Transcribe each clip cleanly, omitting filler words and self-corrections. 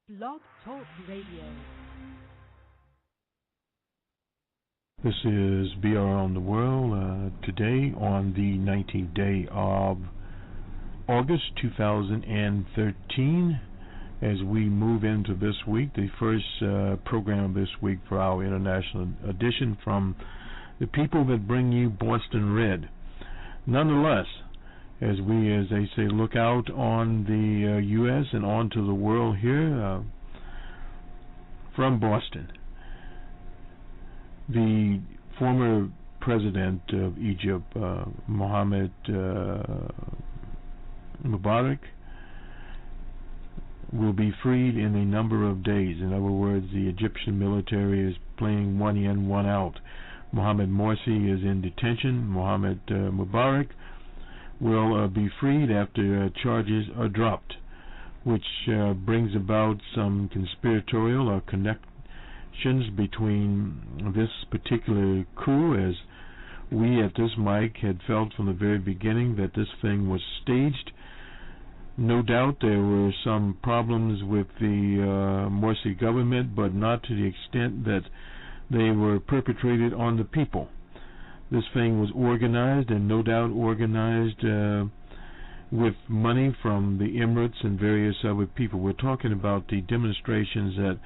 Blog Talk Radio. This is BR on the World, today on the 19th day of August 2013, as we move into this week, the first program of this week for our international edition from the people that bring you Bostonred. Nonetheless, as they say, look out on the U.S. and onto the world here from Boston. The former president of Egypt, Mohammed Mubarak, will be freed in a number of days. In other words, the Egyptian military is playing one in, one out. Mohammed Morsi is in detention. Mohammed Mubarak will be freed after charges are dropped, which brings about some conspiratorial connections between this particular coup, as we at this mic had felt from the very beginning that this thing was staged. No doubt there were some problems with the Morsi government, but not to the extent that they were perpetrated on the people. This thing was organized, and no doubt organized with money from the Emirates and various other people. We're talking about the demonstrations that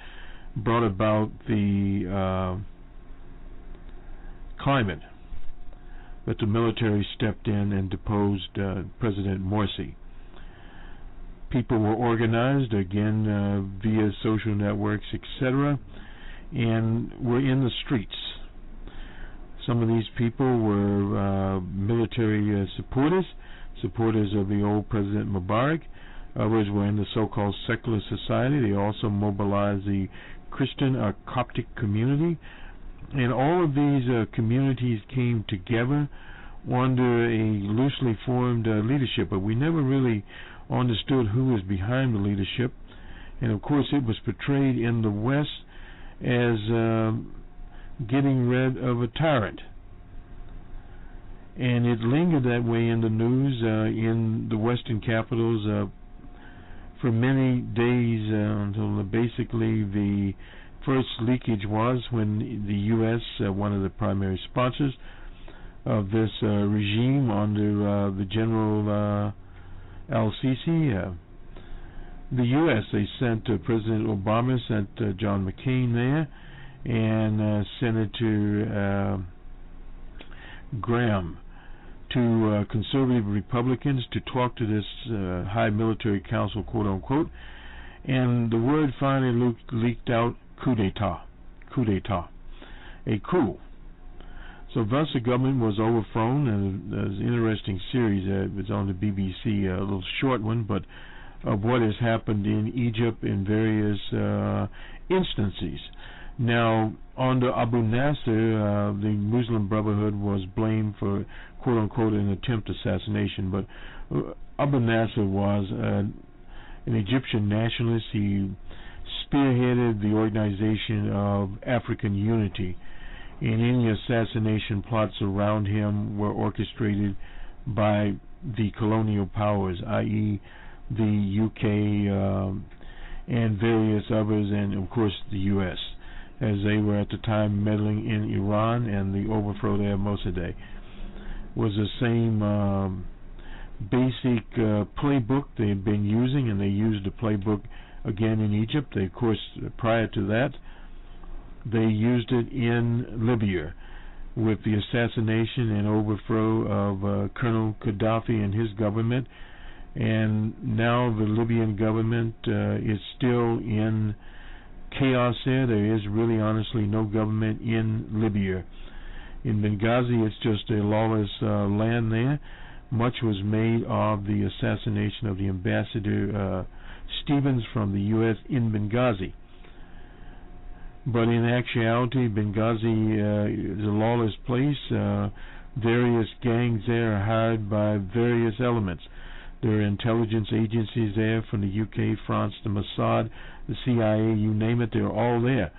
brought about the climate that the military stepped in and deposed President Morsi. People were organized, again, via social networks, etc., and were in the streets. Some of these people were military supporters of the old President Mubarak. Others were in the so-called secular society. They also mobilized the Christian or Coptic community. And all of these communities came together under a loosely formed leadership, but we never really understood who was behind the leadership. And of course it was portrayed in the West as getting rid of a tyrant, and it lingered that way in the news in the Western capitals for many days until basically the first leakage was when the U.S., one of the primary sponsors of this regime under the General al-Sisi, the U.S., they sent President Obama, sent John McCain there, and Senator Graham to conservative Republicans to talk to this high military council, quote unquote, and the word finally leaked out: coup d'etat, a coup. So thus the government was overthrown, and there's an interesting series. It was on the BBC, a little short one, but of what has happened in Egypt in various instances. Now, under Abu Nasser, the Muslim Brotherhood was blamed for, quote-unquote, an attempt assassination, but Abu Nasser was an Egyptian nationalist. He spearheaded the organization of African Unity, and any assassination plots around him were orchestrated by the colonial powers, i.e., the UK and various others, and of course the US, as they were at the time meddling in Iran, and the overthrow there of Mossadegh was the same basic playbook they had been using, and they used the playbook again in Egypt. They, of course, prior to that, they used it in Libya with the assassination and overthrow of Colonel Gaddafi and his government. And now the Libyan government is still in chaos there. There is really honestly no government in Libya. In Benghazi, it's just a lawless land there. Much was made of the assassination of the ambassador Stevens from the U.S. in Benghazi. But in actuality, Benghazi is a lawless place. Various gangs there are hired by various elements. There are intelligence agencies there from the UK, France, the Mossad, the CIA, you name it, they're all there.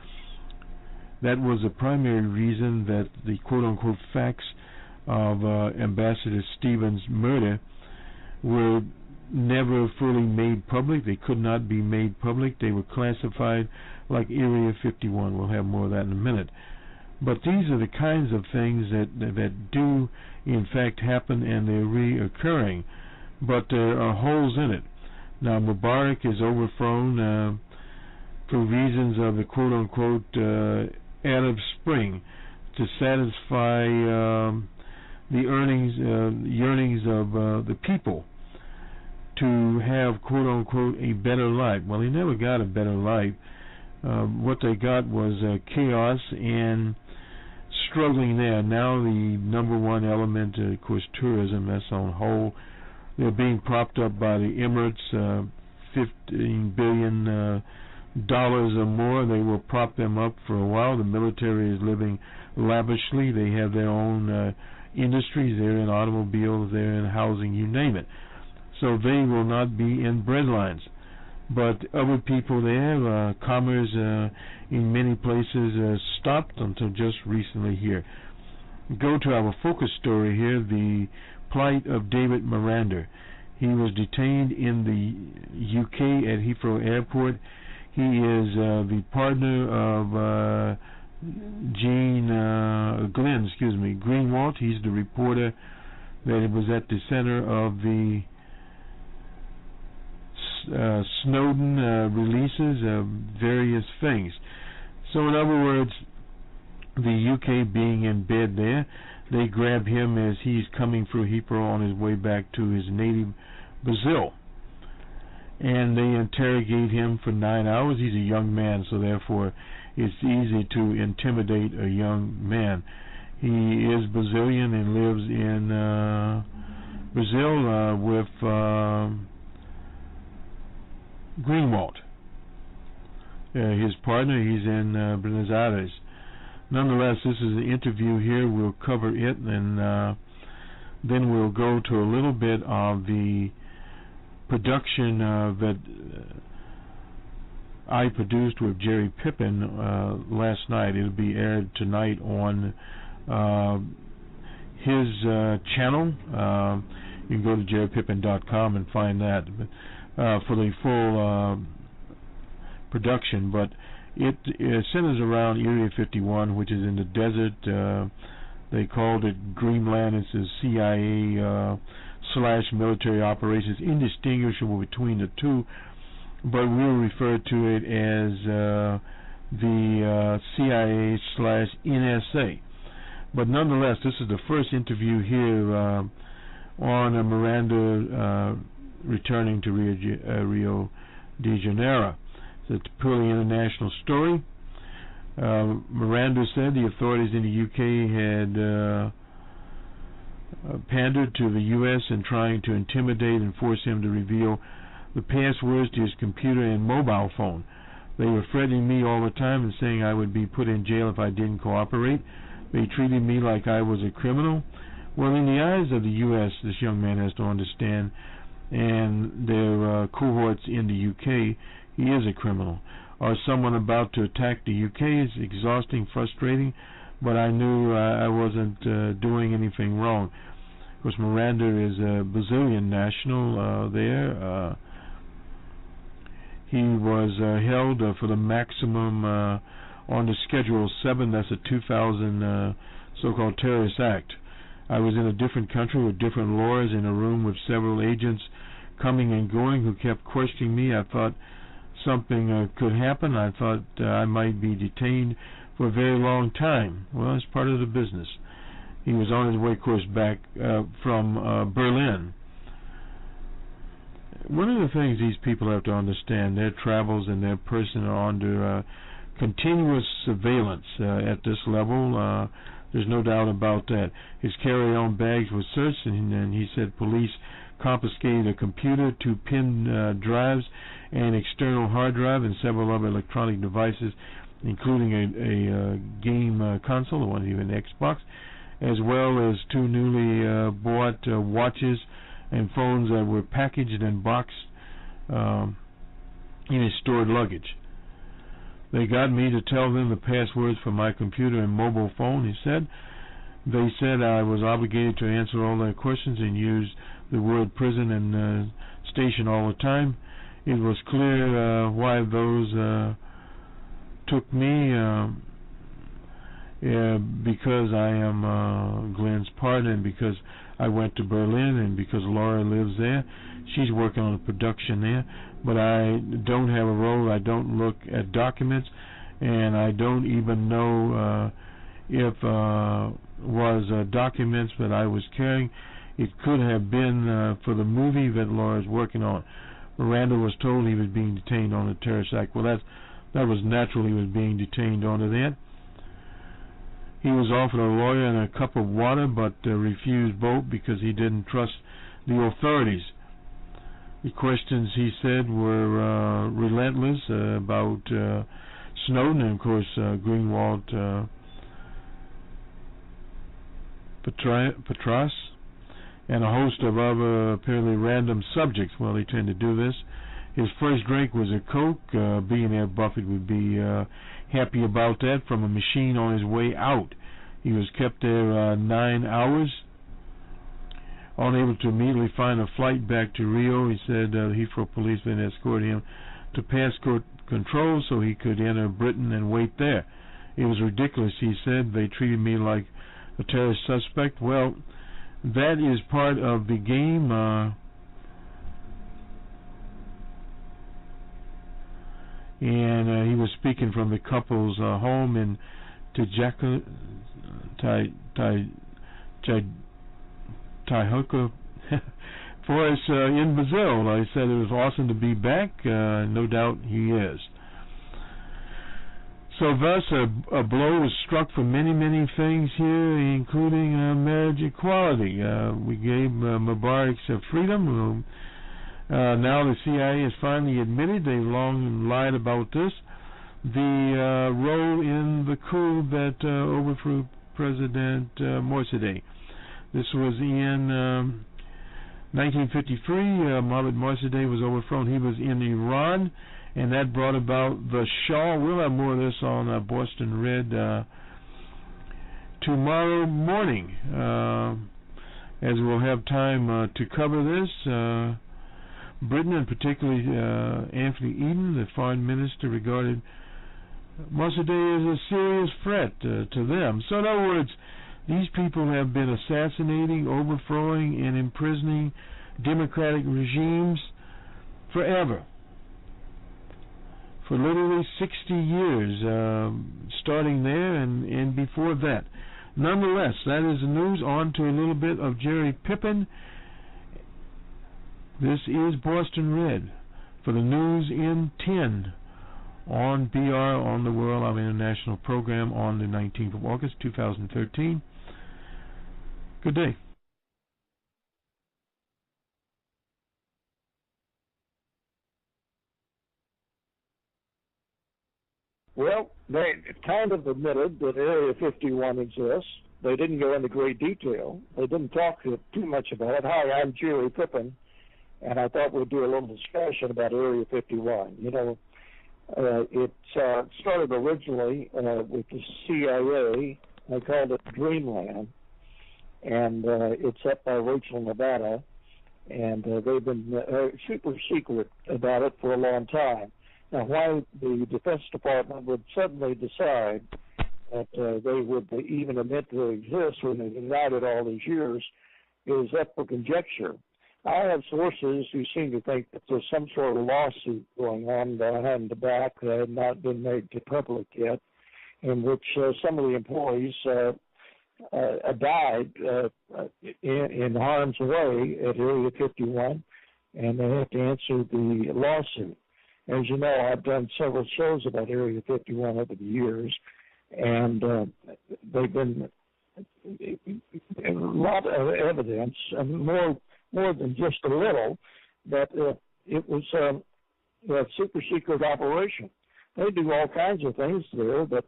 That was the primary reason that the quote-unquote facts of Ambassador Stevens' murder were never fully made public. They could not be made public. They were classified like Area 51. We'll have more of that in a minute. But these are the kinds of things that do in fact happen, and they're reoccurring. But there are holes in it. Now Mubarak is overthrown for reasons of the quote-unquote Arab Spring, to satisfy the yearnings of the people to have quote-unquote a better life. Well, they never got a better life. What they got was chaos and struggling there. Now the number one element, of course, tourism, that's on hold. They're being propped up by the Emirates, $15 billion or more. They will prop them up for a while. The military is living lavishly. They have their own industries. They're in automobiles, they're in housing, you name it. So they will not be in breadlines. But other people there, commerce in many places stopped until just recently here. Go to our focus story here, the plight of David Miranda. He was detained in the UK at Heathrow Airport. He is the partner of Glenn Greenwald. He's the reporter that was at the center of the Snowden releases of various things. So in other words, the UK being in bed there, they grab him as he's coming through Heathrow on his way back to his native Brazil. And they interrogate him for 9 hours. He's a young man, so therefore it's easy to intimidate a young man. He is Brazilian and lives in Brazil with Greenwald. His partner, he's in Buenos Aires. Nonetheless, this is an interview here. We'll cover it, and then we'll go to a little bit of the production that I produced with Jerry Pippin last night. It'll be aired tonight on his channel. You can go to jerrypippin.com and find that for the full production. But it centers around Area 51, which is in the desert. They called it Greenland. It's a CIA / military operations, indistinguishable between the two, but we'll refer to it as the CIA / NSA. But nonetheless, this is the first interview here on Miranda returning to Rio de Janeiro. It's a purely international story. Miranda said the authorities in the UK had pandered to the U.S. in trying to intimidate and force him to reveal the passwords to his computer and mobile phone. They were threatening me all the time and saying I would be put in jail if I didn't cooperate. They treated me like I was a criminal. Well, in the eyes of the U.S., this young man has to understand, and their cohorts in the UK, he is a criminal. Or someone about to attack the UK is exhausting, frustrating, but I knew I wasn't doing anything wrong. Of course, Miranda is a Brazilian national there. He was held for the maximum on the Schedule 7, that's a 2000 so-called terrorist act. I was in a different country with different lawyers in a room with several agents coming and going who kept questioning me. I thought something could happen. I thought I might be detained for a very long time. Well, it's part of the business. He was on his way, of course, back from Berlin. One of the things these people have to understand, their travels and their person are under continuous surveillance at this level. There's no doubt about that. His carry-on bags were searched, and he said police confiscated a computer, 2 pen drives, an external hard drive, and several other electronic devices, including a game console, the one even Xbox, as well as 2 newly bought watches and phones that were packaged and boxed in his stored luggage. They got me to tell them the passwords for my computer and mobile phone, he said. They said I was obligated to answer all their questions and use the word prison and station all the time. It was clear why those took me, because I am Glenn's partner, and because I went to Berlin, and because Laura lives there. She's working on a production there, but I don't have a role. I don't look at documents, and I don't even know if was documents that I was carrying. It could have been for the movie that Laura's working on. Miranda was told he was being detained on the terrorist act. Well, that was natural. He was being detained on that. He was offered a lawyer and a cup of water, but refused both because he didn't trust the authorities. The questions, he said, were relentless about Snowden and, of course, Greenwald Patras, and a host of other apparently random subjects. Well, they tend to do this. His first drink was a Coke. Billionaire Buffett would be happy about that, from a machine on his way out. He was kept there 9 hours, unable to immediately find a flight back to Rio. He said Heathrow police then escorted him to passport control so he could enter Britain and wait there. It was ridiculous, he said. They treated me like a terrorist suspect. Well, that is part of the game. And he was speaking from the couple's home in Tijuca Forest in Brazil. I said it was awesome to be back. No doubt he is. So thus a blow was struck for many, many things here, including marriage equality. We gave Mubarak's freedom. Now the CIA has finally admitted, they've long lied about this, the role in the coup that overthrew President Morsi. This was in 1953. Mohammad Morsi was overthrown. He was in Iran, and that brought about the Shah. We'll have more of this on Bostonred tomorrow morning, as we'll have time to cover this. Britain, and particularly Anthony Eden, the foreign minister, regarded Mossadegh as a serious threat to them. So in other words, these people have been assassinating, overthrowing, and imprisoning democratic regimes forever. For literally 60 years, starting there and before that. Nonetheless, that is the news. On to a little bit of Jerry Pippin. This is Bostonred for the news in 10 on BR on the World, our international program, on the 19th of August, 2013. Good day. Well, they kind of admitted that Area 51 exists. They didn't go into great detail. They didn't talk too much about it. Hi, I'm Jerry Pippin, and I thought we'd do a little discussion about Area 51. You know, it started originally with the CIA. They called it Dreamland, and it's up by Rachel, Nevada, and they've been super secret about it for a long time. Now, why the Defense Department would suddenly decide that they would even admit to exist when they denied it all these years is up for conjecture. I have sources who seem to think that there's some sort of lawsuit going on behind the back that had not been made to public yet, in which some of the employees died in harm's way at Area 51, and they have to answer the lawsuit. As you know, I've done several shows about Area 51 over the years, and they've been a lot of evidence, and more than just a little, that it was a super secret operation. They do all kinds of things there that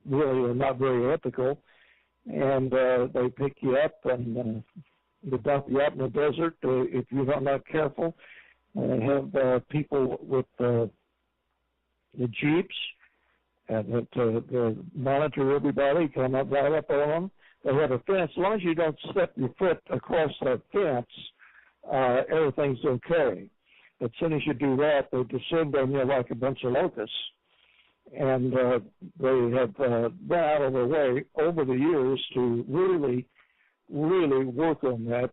really are not very ethical, and they pick you up and they dump you out in the desert if you're not careful. They have people with the Jeeps that monitor everybody, come up right up on them. They have a fence. As long as you don't step your foot across that fence, everything's okay. As soon as you do that, they descend on you like a bunch of locusts. And they have been out of their way over the years to really, really work on that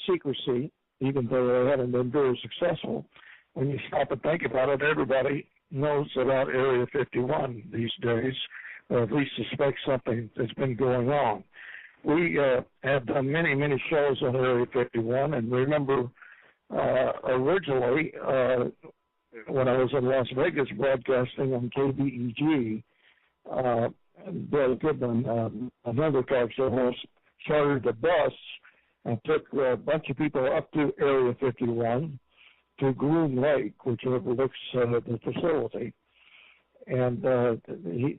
secrecy, even though they haven't been very successful. When you stop and think about it, everybody knows about Area 51 these days, or at least suspects something that's been going on. We have done many, many shows on Area 51, and remember originally when I was in Las Vegas broadcasting on KBEG, Bill Goodman, another talk show host, chartered a bus and took a bunch of people up to Area 51 to Groom Lake, which overlooks the facility. And they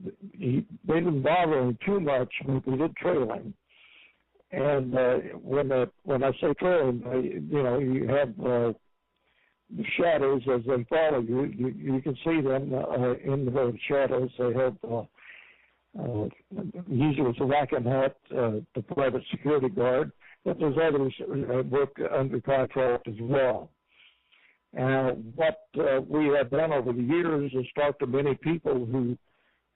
didn't bother him too much, but we did trail him. And when I say trail him, you have the shadows as they follow you. You can see them in the shadows. They have usually it's a whacking hat, the private security guard, but there's others work under contract as well. And what we have done over the years is talk to many people who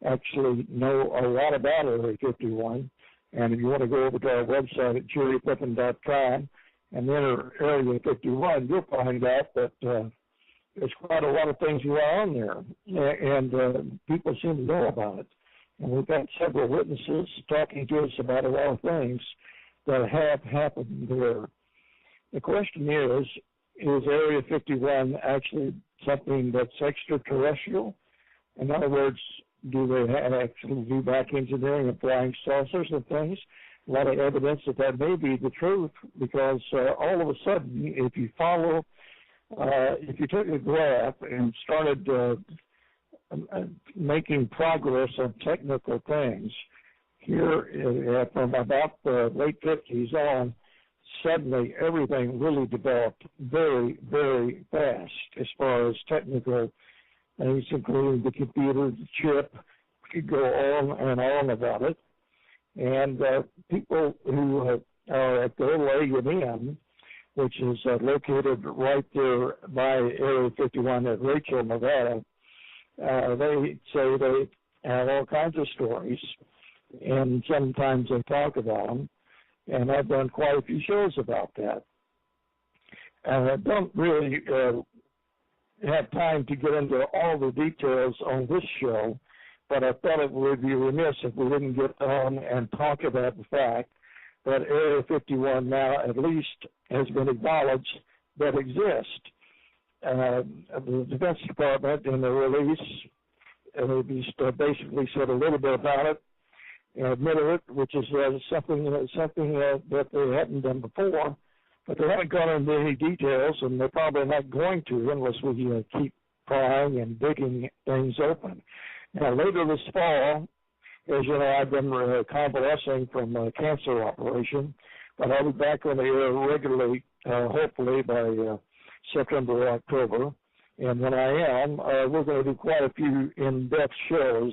actually know a lot about Area 51. And if you want to go over to our website at jerrypippin.com and enter Area 51, you'll find out that there's quite a lot of things going on there, and people seem to know about it. And we've got several witnesses talking to us about a lot of things that have happened there. The question is Area 51 actually something that's extraterrestrial? In other words, do they actually do back engineering of flying saucers and things? A lot of evidence that may be the truth, because all of a sudden, if you took a graph and started making progress on technical things, here from about the late 50s on, suddenly everything really developed very, very fast as far as technical things, including the computer, the chip. We could go on and on about it. And people who are at the A&M, which is located right there by Area 51 at Rachel, Nevada, they say they have all kinds of stories, and sometimes they talk about them. And I've done quite a few shows about that. And I don't really have time to get into all the details on this show, but I thought it would be remiss if we didn't get on and talk about the fact that Area 51 now at least has been acknowledged that exists. The Defense Department in the release basically said a little bit about it, and admitted it, which is something that they hadn't done before, but they haven't gone into any details, and they're probably not going to unless we keep prying and digging things open. Now, later this fall, as you know, I've been convalescing from a cancer operation, but I'll be back on the air regularly, hopefully by September or October. And when I am, we're going to do quite a few in-depth shows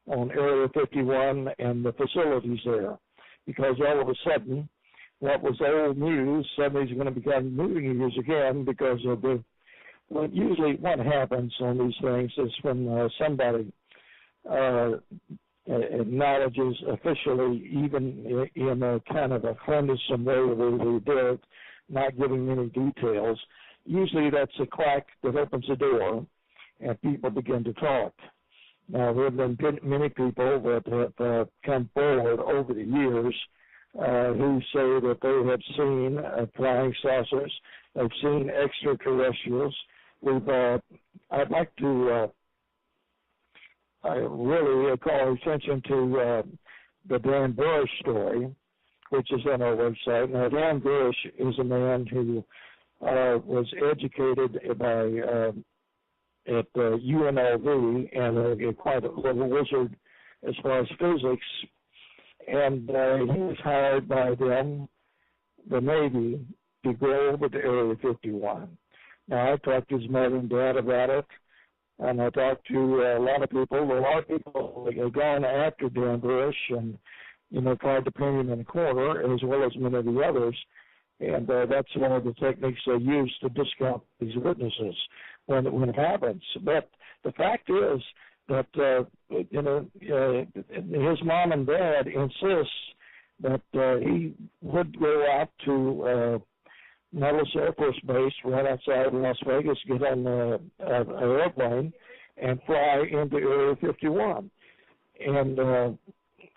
on Area 51 and the facilities there, because all of a sudden, what was old news suddenly is going to become new news again, because of what happens on these things is when somebody acknowledges officially, even in a kind of a clandestine way where they do it, not giving any details, usually that's a crack that opens the door and people begin to talk. Now, there have been many people that have come forward over the years who say that they have seen flying saucers, they've seen extraterrestrials. I'd like to really call attention to the Dan Bush story, which is on our website. Now, Dan Bush is a man who was educated at UNLV and quite a little wizard as far as physics, and he was hired by them, the Navy, to go over to Area 51. Now, I talked to his mother and dad about it, and I talked to a lot of people. A lot of people have gone after Dan Bush and, tried to paint him in a corner, as well as many of the others. And that's one of the techniques they use to discount these witnesses when it happens. But the fact is that his mom and dad insist that he would go out to Nellis Air Force Base right outside Las Vegas, get on an airplane, and fly into Area 51. And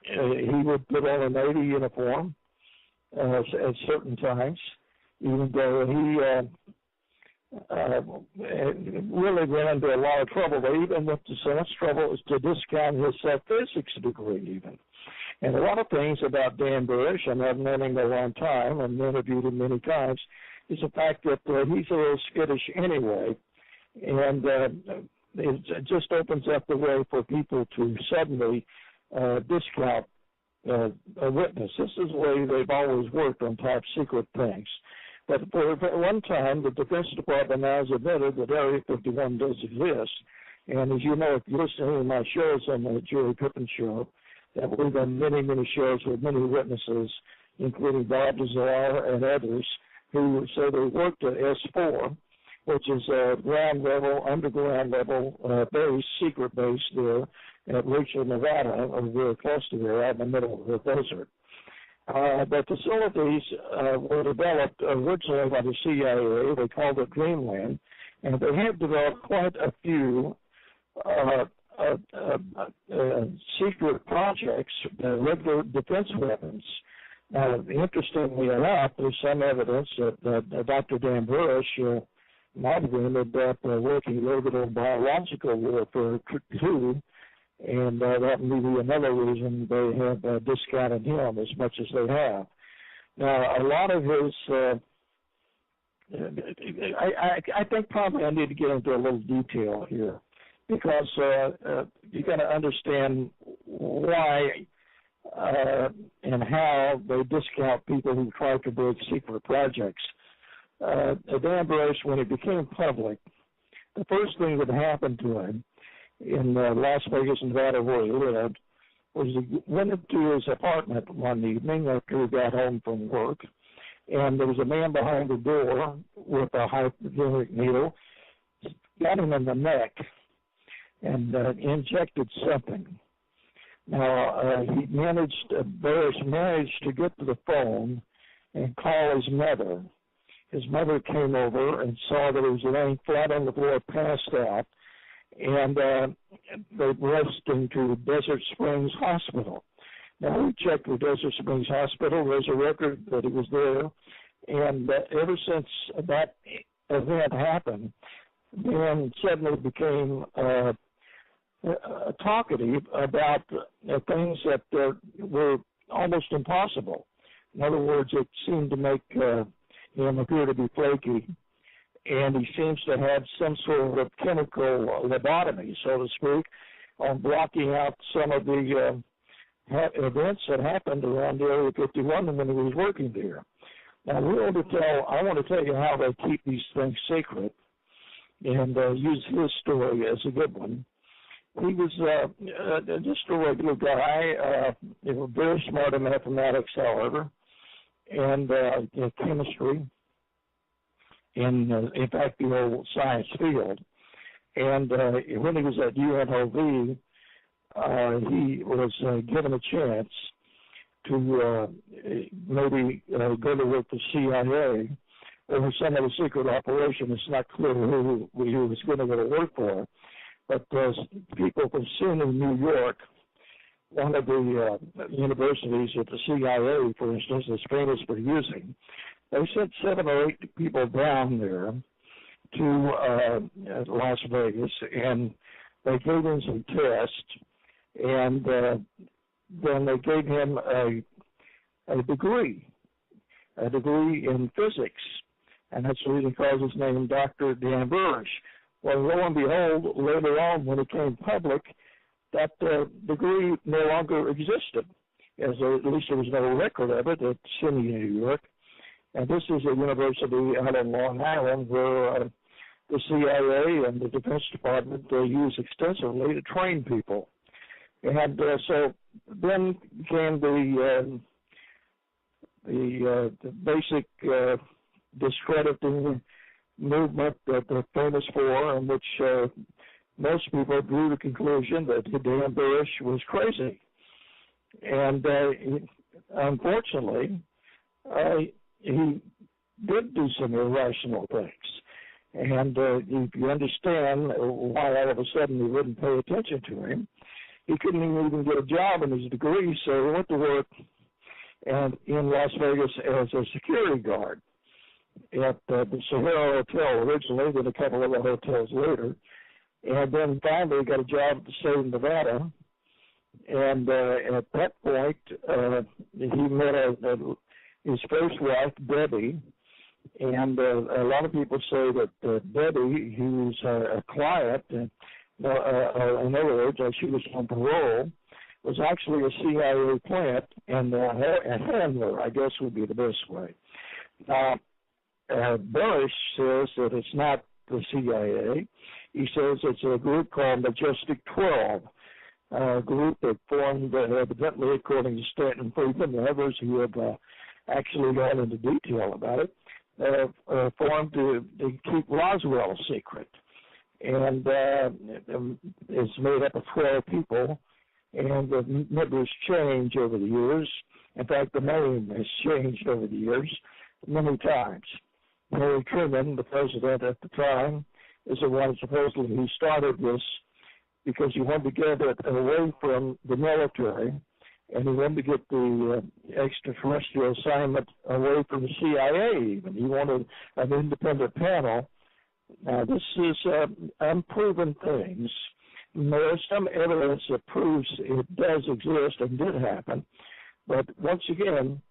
he would put on a Navy uniform at certain times, even though he really ran into a lot of trouble. They even went to so much trouble as to discount his physics degree even. And a lot of things about Dan Bush, and I've known him a long time and interviewed him many times, is the fact that he's a little skittish anyway. And it just opens up the way for people to suddenly discount a witness. This is the way they've always worked on top secret things. But for one time, the Defense Department now has admitted that Area 51 does exist. And as you know, if you listen to my shows on the Jerry Pippin Show, that we've done many, many shows with many witnesses, including Bob Lazar and others, who say they worked at S4, which is a ground level, underground level base, secret base there at Rachel, Nevada, or very close to there, out in the middle of the desert. The facilities were developed originally by the CIA. They called it Dreamland, and they have developed quite a few secret projects, regular defense weapons. Interestingly enough, there's some evidence that Dr. Dan Bush might have ended up working a little bit on biological warfare too, and that may be another reason they have discounted him as much as they have. Now, a lot of his, I think probably I need to get into a little detail here, because you got to understand why and how they discount people who try to build secret projects. Dan Bush, when he became public, the first thing that happened to him in Las Vegas, Nevada, where he lived, was he went into his apartment one evening after he got home from work, and there was a man behind the door with a hypodermic needle, got him in the neck, and injected something. Now, Burris managed to get to the phone and call his mother. His mother came over and saw that he was laying flat on the floor, passed out, and they rushed him to Desert Springs Hospital. Now, we checked with Desert Springs Hospital. There's a record that he was there, and ever since that event happened, Dan suddenly became talkative about things that were almost impossible. In other words, it seemed to make him appear to be flaky, and he seems to have some sort of chemical lobotomy, so to speak, on blocking out some of the events that happened around Area 51 when he was working there. Now, I want to tell you how they keep these things secret, and use his story as a good one. He was just a regular guy, very smart in mathematics, however, and in chemistry, in fact, the whole science field. And when he was at UNLV, he was given a chance to maybe go to work for CIA or some of the secret operation. It's not clear who he was going to go to work for. But people from SUNY, New York, one of the universities that the CIA, for instance, is famous for using, they sent 7 or 8 people down there to Las Vegas, and they gave him some tests, and then they gave him a degree in physics, and that's the reason he calls his name Dr. Dan Bush. Well, lo and behold, later on when it came public, that degree no longer existed, at least there was no record of it at SUNY, New York. And this is a university out in Long Island where the CIA and the Defense Department use extensively to train people. And so then came the basic discrediting movement that they're famous for, in which most people drew the conclusion that Dan Bush was crazy. And unfortunately, he did do some irrational things. And you understand why all of a sudden we wouldn't pay attention to him. He couldn't even get a job in his degree, so he went to work in Las Vegas as a security guard at the Sahara Hotel originally, then a couple of other hotels later. And then finally got a job at the state of Nevada. And at that point, he met his first wife, Debbie. And a lot of people say that Debbie, who was a client, in other words, she was on parole, was actually a CIA plant and a handler, I guess would be the best way. Bush says that it's not the CIA. He says it's a group called Majestic 12, a group that formed, evidently, according to Stanton Friedman and others who have actually gone into detail about it, formed to keep Roswell secret. And it's made up of 12 people, and the members change over the years. In fact, the name has changed over the years many times. Harry Truman, the president at the time, is the one supposedly who started this because he wanted to get it away from the military, and he wanted to get the extraterrestrial assignment away from the CIA even. He wanted an independent panel. Now, this is unproven things. There's some evidence that proves it does exist and did happen, but once again,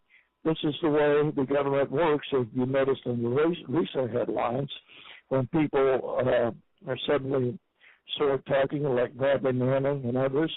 this is the way the government works. If you noticed in the recent headlines, when people are suddenly sort of talking like Bradley Manning and others,